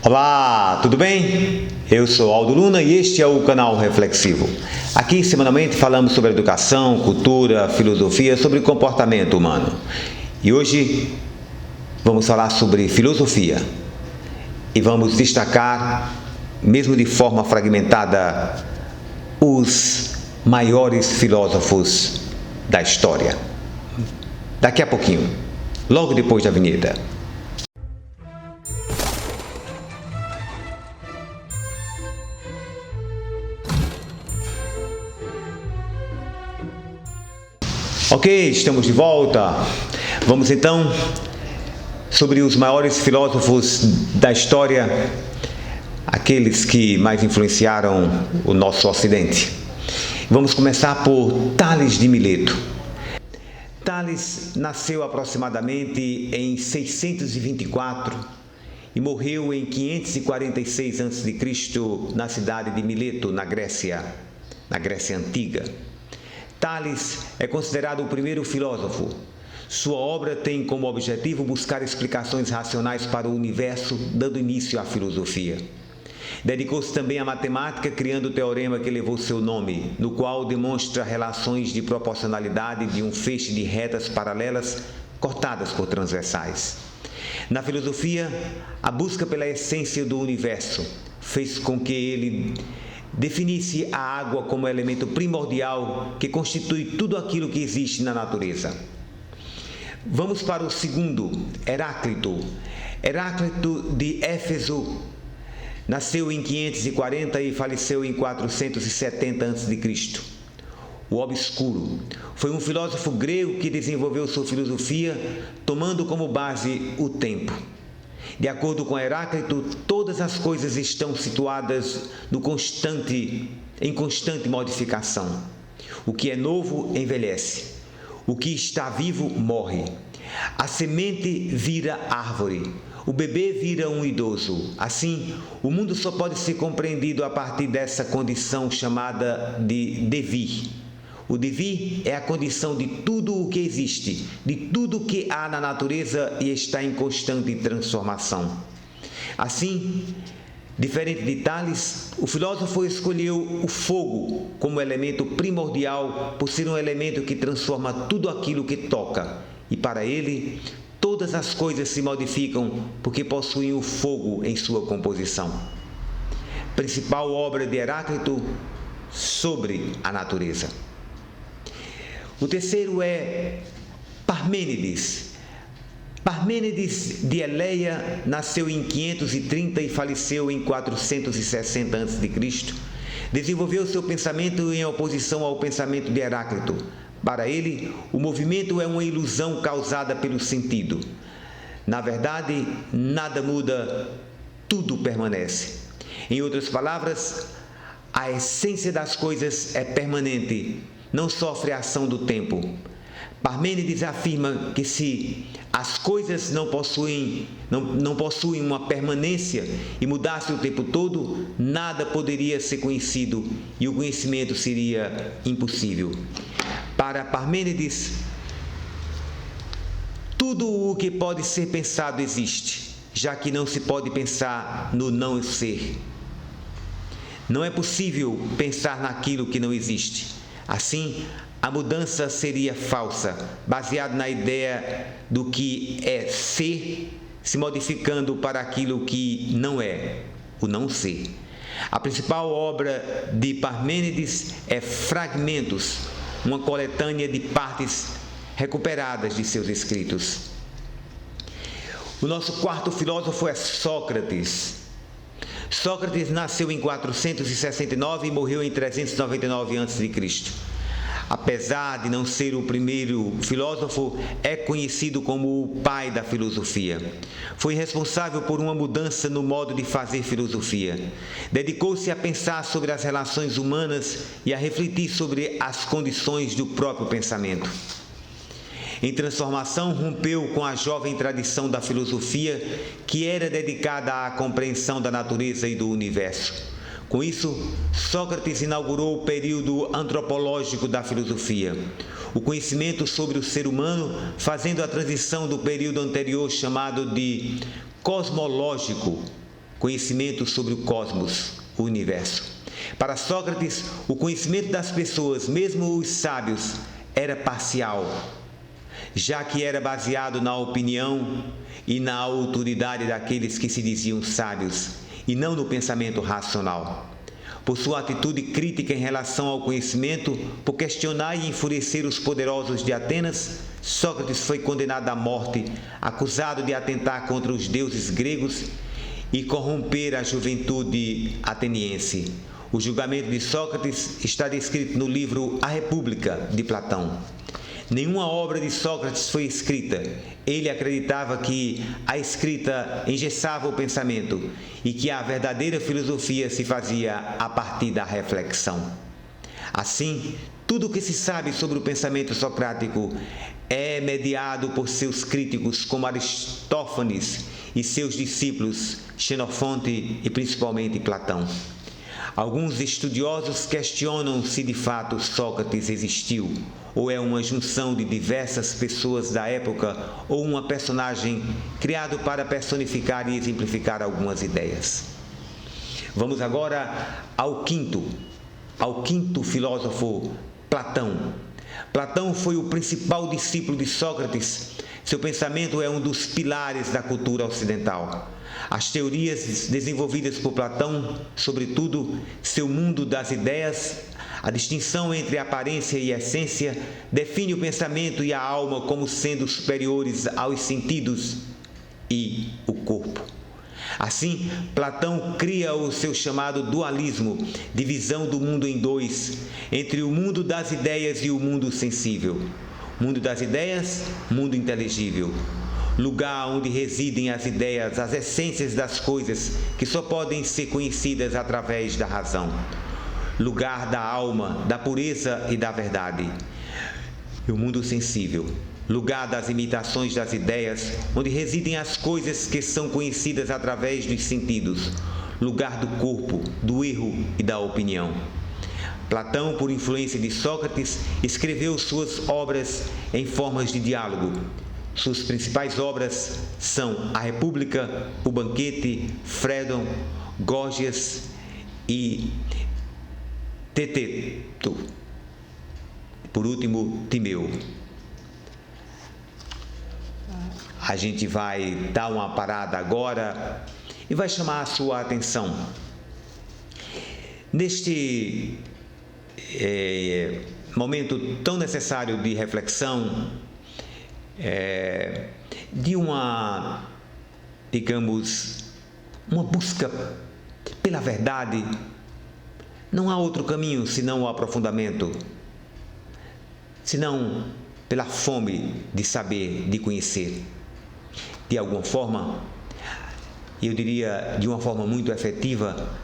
Olá, tudo bem? Eu sou Aldo Luna e este é o canal Reflexivo. Aqui, semanalmente, falamos sobre educação, cultura, filosofia, sobre comportamento humano. E hoje vamos falar sobre filosofia e vamos destacar, mesmo de forma fragmentada, os maiores filósofos da história. Daqui a pouquinho, logo depois da vinheta. Ok, estamos de volta. Vamos então sobre os maiores filósofos da história, aqueles que mais influenciaram o nosso Ocidente. Vamos começar por Tales de Mileto. Tales nasceu aproximadamente em 624 e morreu em 546 a.C. na cidade de Mileto, na Grécia Antiga. Tales é considerado o primeiro filósofo. Sua obra tem como objetivo buscar explicações racionais para o universo, dando início à filosofia. Dedicou-se também à matemática, criando o teorema que levou seu nome, no qual demonstra relações de proporcionalidade de um feixe de retas paralelas cortadas por transversais. Na filosofia, a busca pela essência do universo fez com que ele definisse a água como elemento primordial que constitui tudo aquilo que existe na natureza. Vamos para o segundo, Heráclito. Heráclito de Éfeso nasceu em 540 e faleceu em 470 a.C. O Obscuro foi um filósofo grego que desenvolveu sua filosofia tomando como base o tempo. De acordo com Heráclito, todas as coisas estão situadas em constante modificação. O que é novo envelhece. O que está vivo morre. A semente vira árvore. O bebê vira um idoso. Assim, o mundo só pode ser compreendido a partir dessa condição chamada de devir. O devir é a condição de tudo o que existe, de tudo o que há na natureza e está em constante transformação. Assim, diferente de Tales, o filósofo escolheu o fogo como elemento primordial por ser um elemento que transforma tudo aquilo que toca. E para ele, todas as coisas se modificam porque possuem o fogo em sua composição. Principal obra de Heráclito sobre a natureza. O terceiro é Parmênides. Parmênides de Eleia nasceu em 530 e faleceu em 460 a.C. Desenvolveu seu pensamento em oposição ao pensamento de Heráclito. Para ele, o movimento é uma ilusão causada pelo sentido. Na verdade, nada muda, tudo permanece. Em outras palavras, a essência das coisas é permanente, não sofre a ação do tempo. Parmênides afirma que se as coisas não possuem uma permanência e mudassem o tempo todo, nada poderia ser conhecido e o conhecimento seria impossível. Para Parmênides, tudo o que pode ser pensado existe, já que não se pode pensar no não ser. Não é possível pensar naquilo que não existe. Assim, a mudança seria falsa, baseada na ideia do que é ser, se modificando para aquilo que não é, o não ser. A principal obra de Parmênides é Fragmentos, uma coletânea de partes recuperadas de seus escritos. O nosso quarto filósofo é Sócrates. Sócrates nasceu em 469 e morreu em 399 a.C. Apesar de não ser o primeiro filósofo, é conhecido como o pai da filosofia. Foi responsável por uma mudança no modo de fazer filosofia. Dedicou-se a pensar sobre as relações humanas e a refletir sobre as condições do próprio pensamento. Em transformação, rompeu com a jovem tradição da filosofia, que era dedicada à compreensão da natureza e do universo. Com isso, Sócrates inaugurou o período antropológico da filosofia, o conhecimento sobre o ser humano, fazendo a transição do período anterior chamado de cosmológico conhecimento sobre o cosmos, o universo. Para Sócrates, o conhecimento das pessoas, mesmo os sábios, era parcial, já que era baseado na opinião e na autoridade daqueles que se diziam sábios, e não no pensamento racional. Por sua atitude crítica em relação ao conhecimento, por questionar e enfurecer os poderosos de Atenas, Sócrates foi condenado à morte, acusado de atentar contra os deuses gregos e corromper a juventude ateniense. O julgamento de Sócrates está descrito no livro A República, de Platão. Nenhuma obra de Sócrates foi escrita. Ele acreditava que a escrita engessava o pensamento e que a verdadeira filosofia se fazia a partir da reflexão. Assim, tudo o que se sabe sobre o pensamento socrático é mediado por seus críticos como Aristófanes e seus discípulos Xenofonte e principalmente Platão. Alguns estudiosos questionam se de fato Sócrates existiu, ou é uma junção de diversas pessoas da época, ou uma personagem criado para personificar e exemplificar algumas ideias. Vamos agora ao quinto filósofo, Platão. Platão foi o principal discípulo de Sócrates. Seu pensamento é um dos pilares da cultura ocidental. As teorias desenvolvidas por Platão, sobretudo seu mundo das ideias, a distinção entre aparência e essência, define o pensamento e a alma como sendo superiores aos sentidos e o corpo. Assim, Platão cria o seu chamado dualismo, divisão do mundo em dois, entre o mundo das ideias e o mundo sensível. Mundo das ideias, mundo inteligível. Lugar onde residem as ideias, as essências das coisas, que só podem ser conhecidas através da razão. Lugar da alma, da pureza e da verdade. E o mundo sensível. Lugar das imitações das ideias, onde residem as coisas que são conhecidas através dos sentidos. Lugar do corpo, do erro e da opinião. Platão, por influência de Sócrates, escreveu suas obras em formas de diálogo. Suas principais obras são A República, O Banquete, Frédon, Górgias e Teteto. Por último, Timeu. A gente vai dar uma parada agora e vai chamar a sua atenção. Neste momento tão necessário de reflexão, de uma, digamos, uma busca pela verdade, não há outro caminho senão o aprofundamento, senão pela fome de saber, de conhecer. De alguma forma, eu diria de uma forma muito efetiva,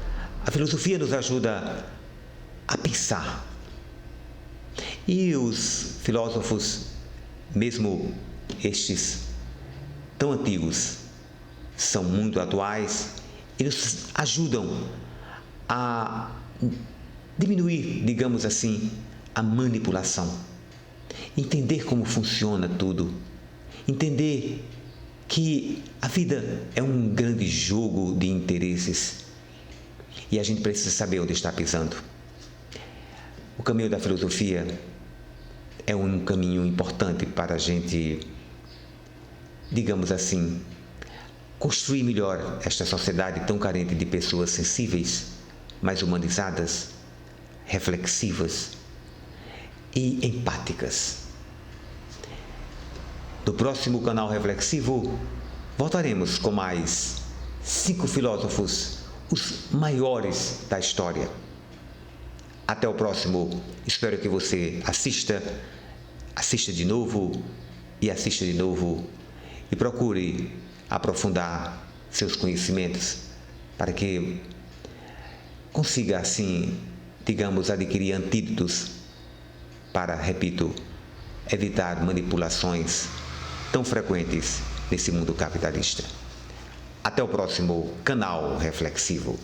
a filosofia nos ajuda a pensar. E os filósofos, mesmo estes tão antigos, são muito atuais e nos ajudam a diminuir, digamos assim, a manipulação. Entender como funciona tudo. Entender que a vida é um grande jogo de interesses e a gente precisa saber onde está pisando. O caminho da filosofia é um caminho importante para a gente, digamos assim, construir melhor esta sociedade tão carente de pessoas sensíveis, mais humanizadas, reflexivas e empáticas. No próximo canal reflexivo, voltaremos com mais 5 filósofos, os maiores da história. Até o próximo. Espero que você assista de novo e procure aprofundar seus conhecimentos para que consiga, assim, digamos, adquirir antídotos para, repito, evitar manipulações tão frequentes nesse mundo capitalista. Até o próximo canal reflexivo.